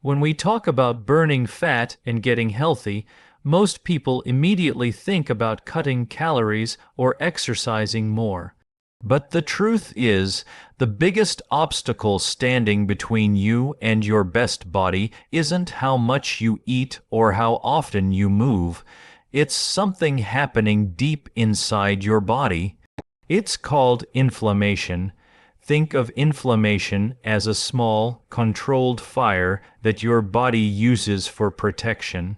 When we talk about burning fat and getting healthy, most people immediately think about cutting calories or exercising more. But the truth is, the biggest obstacle standing between you and your best body isn't how much you eat or how often you move. It's something happening deep inside your body. It's called inflammation. Think of inflammation as a small, controlled fire that your body uses for protection.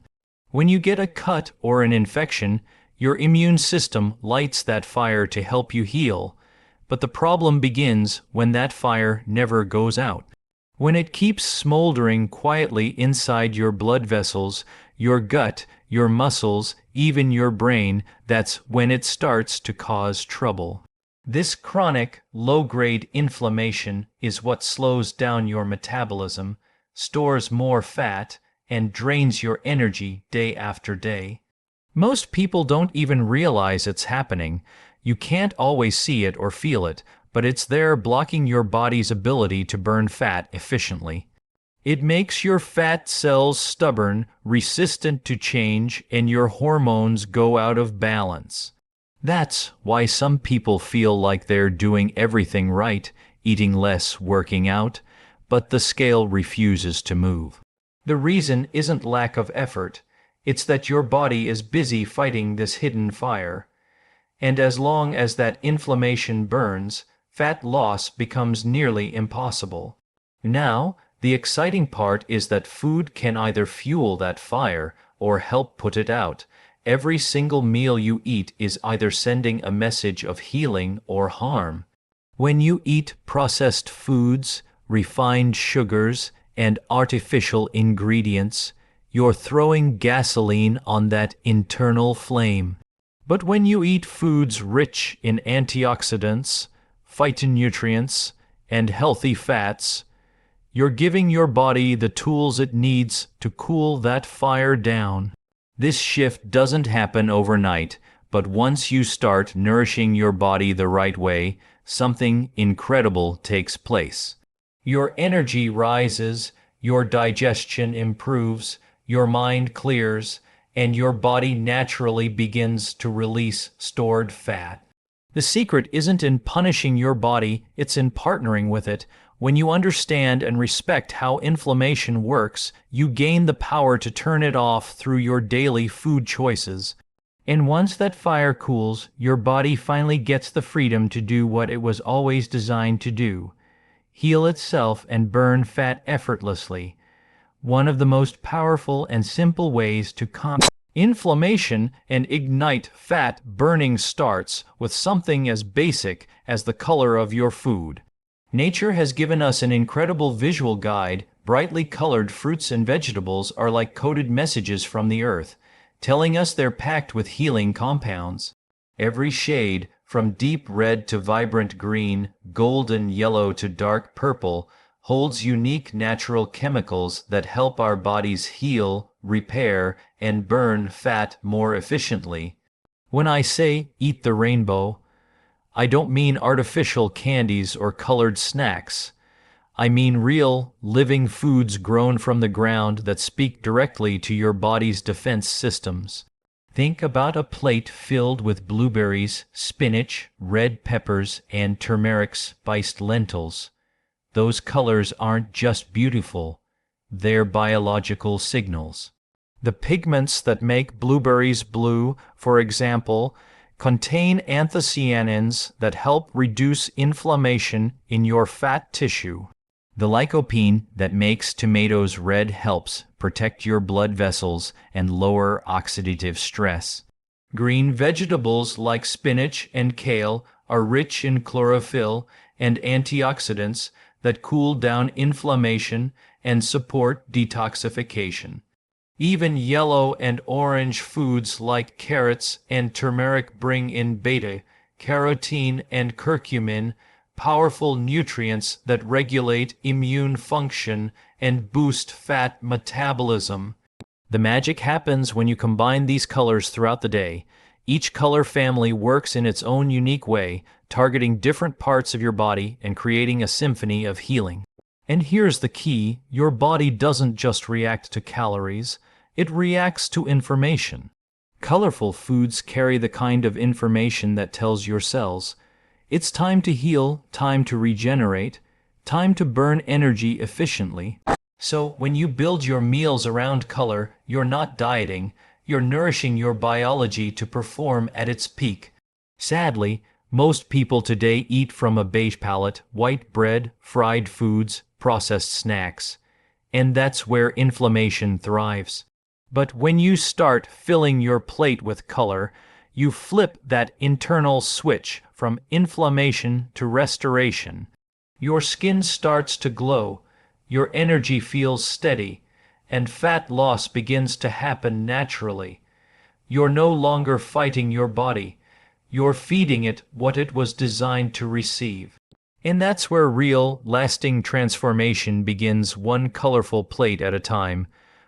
When you get a cut or an infection, your immune system lights that fire to help you heal. But the problem begins when that fire never goes out. When it keeps smoldering quietly inside your blood vessels, your gut, your muscles, even your brain, that's when it starts to cause trouble. This chronic, low-grade inflammation is what slows down your metabolism, stores more fat, and drains your energy day after day. Most people don't even realize it's happening. You can't always see it or feel it, but it's there blocking your body's ability to burn fat efficiently. It makes your fat cells stubborn, resistant to change, and your hormones go out of balance. That's why some people feel like they're doing everything right, eating less, working out, but the scale refuses to move. The reason isn't lack of effort, it's that your body is busy fighting this hidden fire. And as long as that inflammation burns, fat loss becomes nearly impossible. Now, the exciting part is that food can either fuel that fire or help put it out. Every single meal you eat is either sending a message of healing or harm. When you eat processed foods, refined sugars, and artificial ingredients, you're throwing gasoline on that internal flame. But when you eat foods rich in antioxidants, phytonutrients, and healthy fats, you're giving your body the tools it needs to cool that fire down. This shift doesn't happen overnight, but once you start nourishing your body the right way, something incredible takes place. Your energy rises, your digestion improves, your mind clears, and your body naturally begins to release stored fat. The secret isn't in punishing your body, it's in partnering with it. When you understand and respect how inflammation works, you gain the power to turn it off through your daily food choices. And once that fire cools, your body finally gets the freedom to do what it was always designed to do: heal itself and burn fat effortlessly. One of the most powerful and simple ways to combat inflammation and ignite fat burning starts with something as basic as the color of your food. Nature has given us an incredible visual guide. Brightly colored fruits and vegetables are like coded messages from the earth, telling us they're packed with healing compounds. Every shade, from deep red to vibrant green, golden yellow to dark purple, holds unique natural chemicals that help our bodies heal, repair, and burn fat more efficiently. When I say eat the rainbow, I don't mean artificial candies or colored snacks. I mean real, living foods grown from the ground that speak directly to your body's defense systems. Think about a plate filled with blueberries, spinach, red peppers, and turmeric-spiced lentils. Those colors aren't just beautiful, they're biological signals. The pigments that make blueberries blue, for example, contain anthocyanins that help reduce inflammation in your fat tissue. The lycopene that makes tomatoes red helps protect your blood vessels and lower oxidative stress. Green vegetables like spinach and kale are rich in chlorophyll and antioxidants that cool down inflammation and support detoxification. Even yellow and orange foods like carrots and turmeric bring in beta-carotene and curcumin, powerful nutrients that regulate immune function and boost fat metabolism. The magic happens when you combine these colors throughout the day. Each color family works in its own unique way, targeting different parts of your body and creating a symphony of healing. And here's the key, your body doesn't just react to calories, it reacts to information. Colorful foods carry the kind of information that tells your cells, it's time to heal, time to regenerate, time to burn energy efficiently. So when you build your meals around color, you're not dieting, you're nourishing your biology to perform at its peak. Sadly, most people today eat from a beige palette, white bread, fried foods, processed snacks. And that's where inflammation thrives. But when you start filling your plate with color, you flip that internal switch from inflammation to restoration. Your skin starts to glow, your energy feels steady, and fat loss begins to happen naturally. You're no longer fighting your body, you're feeding it what it was designed to receive. And that's where real, lasting transformation begins, one colorful plate at a time.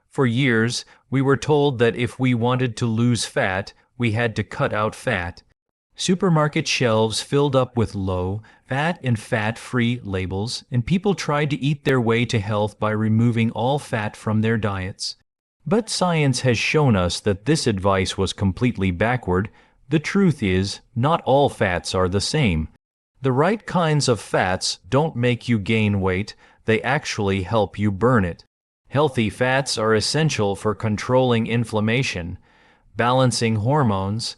For years, we were told that if we wanted to lose fat, we had to cut out fat. Supermarket shelves filled up with low, fat and fat-free labels, and people tried to eat their way to health by removing all fat from their diets. But science has shown us that this advice was completely backward. The truth is, not all fats are the same. The right kinds of fats don't make you gain weight, they actually help you burn it. Healthy fats are essential for controlling inflammation, balancing hormones,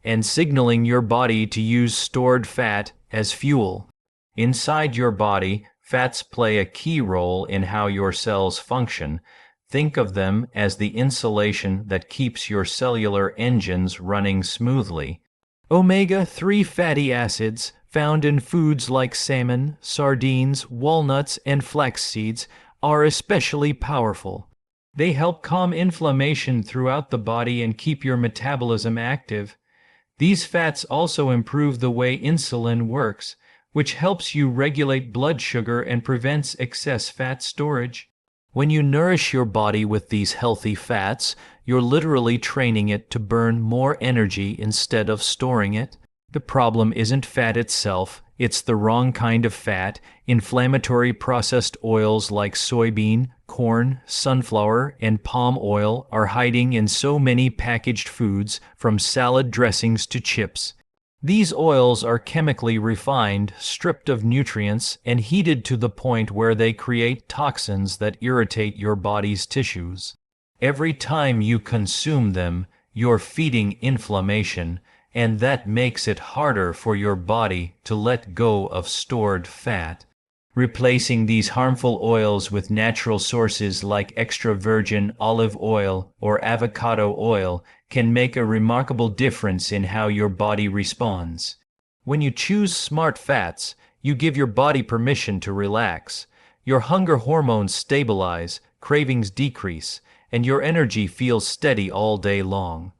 and signaling your body to use stored fat as fuel. Inside your body, fats play a key role in how your cells function. Think of them as the insulation that keeps your cellular engines running smoothly. Omega-3 fatty acids, found in foods like salmon, sardines, walnuts, and flax seeds, are especially powerful. They help calm inflammation throughout the body and keep your metabolism active. These fats also improve the way insulin works, which helps you regulate blood sugar and prevents excess fat storage. When you nourish your body with these healthy fats, you're literally training it to burn more energy instead of storing it. The problem isn't fat itself, it's the wrong kind of fat. Inflammatory processed oils like soybean, corn, sunflower, and palm oil are hiding in so many packaged foods, from salad dressings to chips. These oils are chemically refined, stripped of nutrients, and heated to the point where they create toxins that irritate your body's tissues. Every time you consume them, you're feeding inflammation, and that makes it harder for your body to let go of stored fat. Replacing these harmful oils with natural sources like extra virgin olive oil or avocado oil can make a remarkable difference in how your body responds. When you choose smart fats, you give your body permission to relax. Your hunger hormones stabilize, cravings decrease, and your energy feels steady all day long.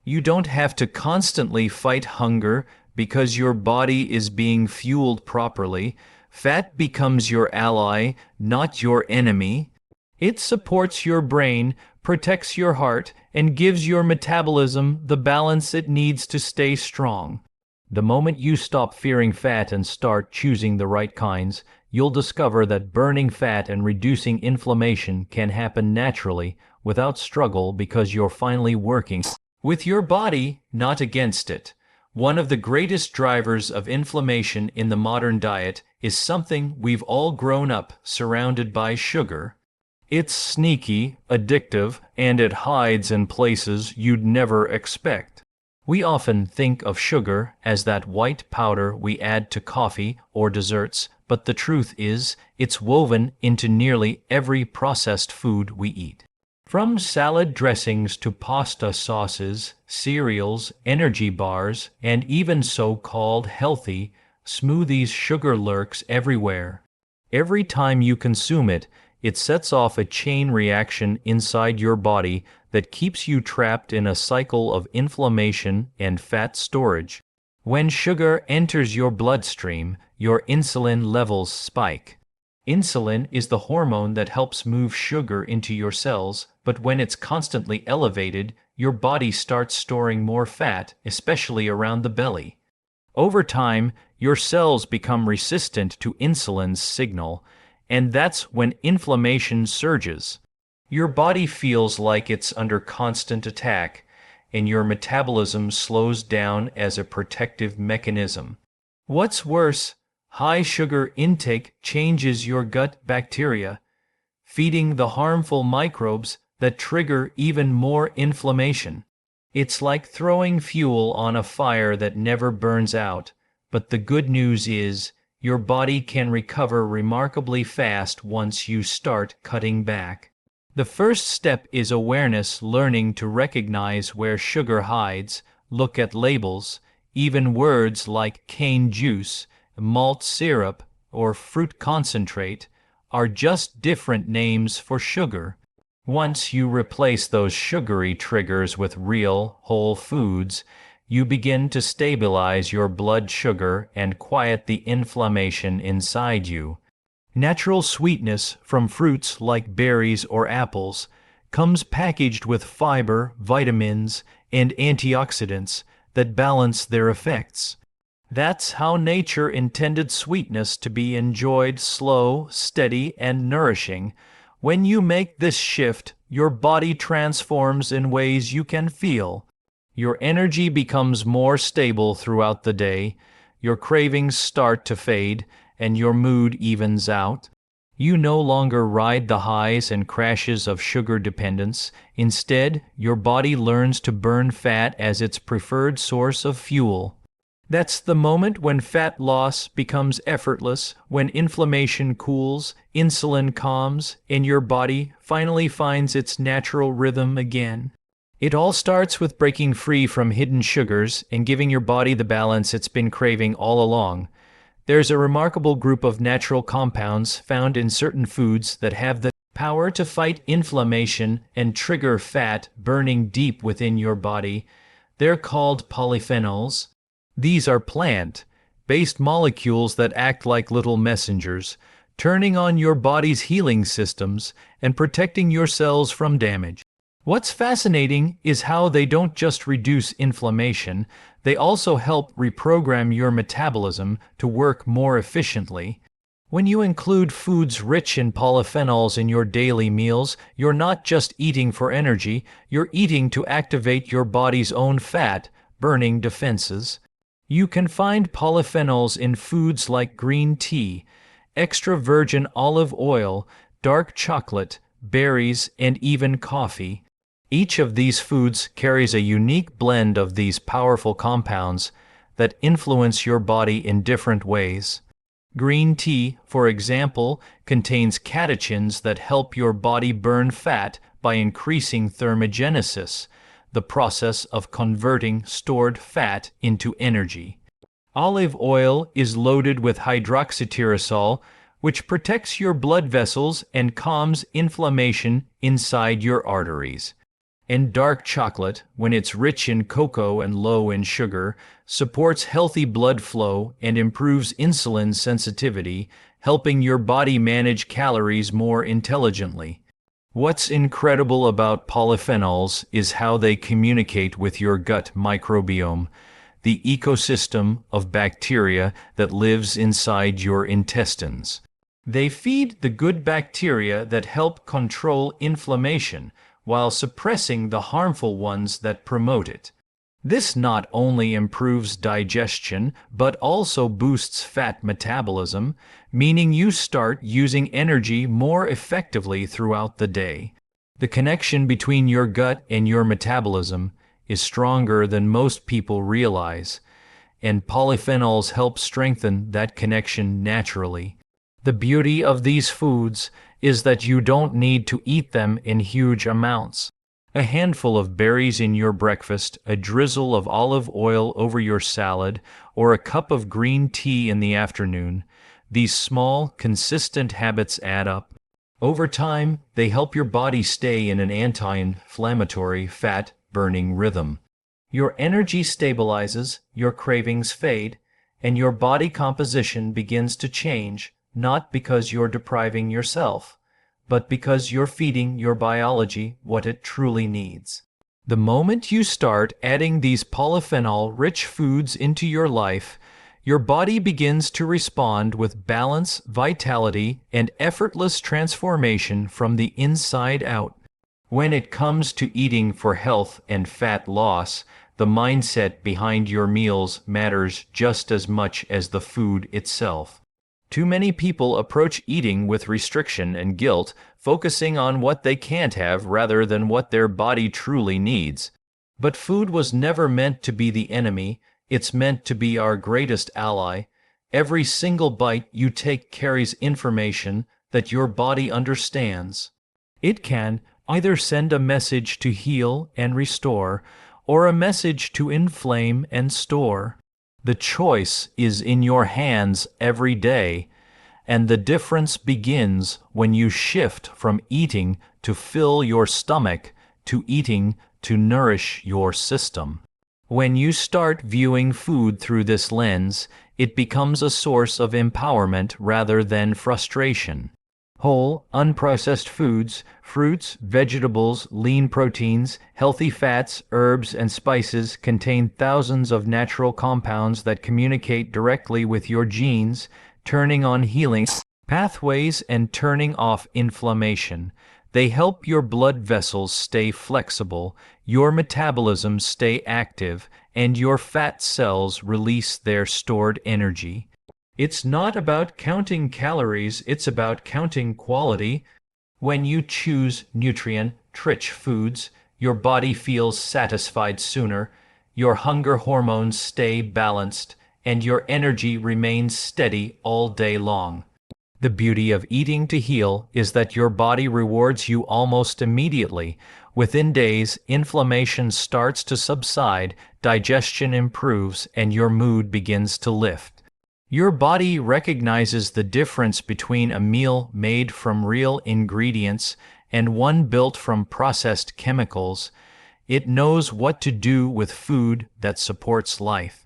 You don't have to constantly fight hunger because your body is being fueled properly. Fat becomes your ally, not your enemy. It supports your brain, protects your heart, and gives your metabolism the balance it needs to stay strong. The moment you stop fearing fat and start choosing the right kinds, you'll discover that burning fat and reducing inflammation can happen naturally without struggle, because you're finally working with your body, not against it. One of the greatest drivers of inflammation in the modern diet is something we've all grown up surrounded by: sugar. It's sneaky, addictive, and it hides in places you'd never expect. We often think of sugar as that white powder we add to coffee or desserts, but the truth is, it's woven into nearly every processed food we eat. From salad dressings to pasta sauces, cereals, energy bars, and even so-called healthy smoothies, sugar lurks everywhere. Every time you consume it, it sets off a chain reaction inside your body that keeps you trapped in a cycle of inflammation and fat storage. When sugar enters your bloodstream, your insulin levels spike. Insulin is the hormone that helps move sugar into your cells, but when it's constantly elevated, your body starts storing more fat, especially around the belly. Over time, your cells become resistant to insulin's signal, and that's when inflammation surges. Your body feels like it's under constant attack, and your metabolism slows down as a protective mechanism. What's worse, high sugar intake changes your gut bacteria, feeding the harmful microbes that trigger even more inflammation. It's like throwing fuel on a fire that never burns out, but the good news is your body can recover remarkably fast once you start cutting back. The first step is awareness, learning to recognize where sugar hides. Look at labels. Even words like cane juice, malt syrup, or fruit concentrate are just different names for sugar. Once you replace those sugary triggers with real, whole foods, you begin to stabilize your blood sugar and quiet the inflammation inside you. Natural sweetness from fruits like berries or apples comes packaged with fiber, vitamins, and antioxidants that balance their effects. That's how nature intended sweetness to be enjoyed slow, steady, and nourishing. When you make this shift, your body transforms in ways you can feel. Your energy becomes more stable throughout the day, your cravings start to fade, and your mood evens out. You no longer ride the highs and crashes of sugar dependence. Instead, your body learns to burn fat as its preferred source of fuel. That's the moment when fat loss becomes effortless, when inflammation cools, insulin calms, and your body finally finds its natural rhythm again. It all starts with breaking free from hidden sugars and giving your body the balance it's been craving all along. There's a remarkable group of natural compounds found in certain foods that have the power to fight inflammation and trigger fat burning deep within your body. They're called polyphenols. These are plant-based molecules that act like little messengers, turning on your body's healing systems and protecting your cells from damage. What's fascinating is how they don't just reduce inflammation, they also help reprogram your metabolism to work more efficiently. When you include foods rich in polyphenols in your daily meals, you're not just eating for energy, you're eating to activate your body's own fat-burning defenses. You can find polyphenols in foods like green tea, extra virgin olive oil, dark chocolate, berries, and even coffee. Each of these foods carries a unique blend of these powerful compounds that influence your body in different ways. Green tea, for example, contains catechins that help your body burn fat by increasing thermogenesis, the process of converting stored fat into energy. Olive oil is loaded with hydroxytyrosol, which protects your blood vessels and calms inflammation inside your arteries. And dark chocolate, when it's rich in cocoa and low in sugar, supports healthy blood flow and improves insulin sensitivity, helping your body manage calories more intelligently. What's incredible about polyphenols is how they communicate with your gut microbiome, the ecosystem of bacteria that lives inside your intestines. They feed the good bacteria that help control inflammation, while suppressing the harmful ones that promote it. This not only improves digestion, but also boosts fat metabolism, meaning you start using energy more effectively throughout the day. The connection between your gut and your metabolism is stronger than most people realize, and polyphenols help strengthen that connection naturally. The beauty of these foods is that you don't need to eat them in huge amounts. A handful of berries in your breakfast, a drizzle of olive oil over your salad, or a cup of green tea in the afternoon, these small, consistent habits add up. Over time, they help your body stay in an anti-inflammatory, fat-burning rhythm. Your energy stabilizes, your cravings fade, and your body composition begins to change, not because you're depriving yourself, but because you're feeding your biology what it truly needs. The moment you start adding these polyphenol-rich foods into your life, your body begins to respond with balance, vitality, and effortless transformation from the inside out. When it comes to eating for health and fat loss, the mindset behind your meals matters just as much as the food itself. Too many people approach eating with restriction and guilt, focusing on what they can't have rather than what their body truly needs. But food was never meant to be the enemy, it's meant to be our greatest ally. Every single bite you take carries information that your body understands. It can either send a message to heal and restore, or a message to inflame and store. The choice is in your hands every day, and the difference begins when you shift from eating to fill your stomach to eating to nourish your system. When you start viewing food through this lens, it becomes a source of empowerment rather than frustration. Whole, unprocessed foods, fruits, vegetables, lean proteins, healthy fats, herbs, and spices contain thousands of natural compounds that communicate directly with your genes, turning on healing pathways and turning off inflammation. They help your blood vessels stay flexible, your metabolism stay active, and your fat cells release their stored energy. It's not about counting calories, it's about counting quality. When you choose nutrient-rich foods, your body feels satisfied sooner, your hunger hormones stay balanced, and your energy remains steady all day long. The beauty of eating to heal is that your body rewards you almost immediately. Within days, inflammation starts to subside, digestion improves, and your mood begins to lift. Your body recognizes the difference between a meal made from real ingredients and one built from processed chemicals. It knows what to do with food that supports life.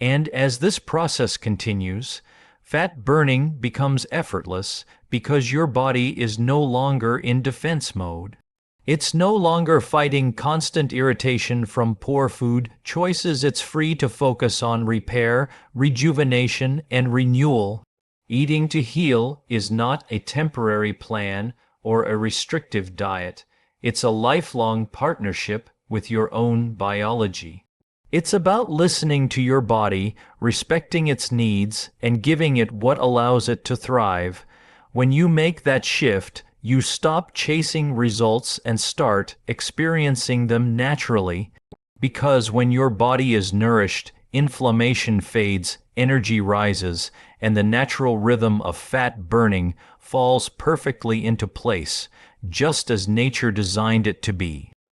And as this process continues, fat burning becomes effortless because your body is no longer in defense mode. It's no longer fighting constant irritation from poor food choices. It's free to focus on repair, rejuvenation, and renewal. Eating to heal is not a temporary plan or a restrictive diet. It's a lifelong partnership with your own biology. It's about listening to your body, respecting its needs, and giving it what allows it to thrive. When you make that shift, you stop chasing results and start experiencing them naturally. Because when your body is nourished, inflammation fades, energy rises, and the natural rhythm of fat burning falls perfectly into place, just as nature designed it to be.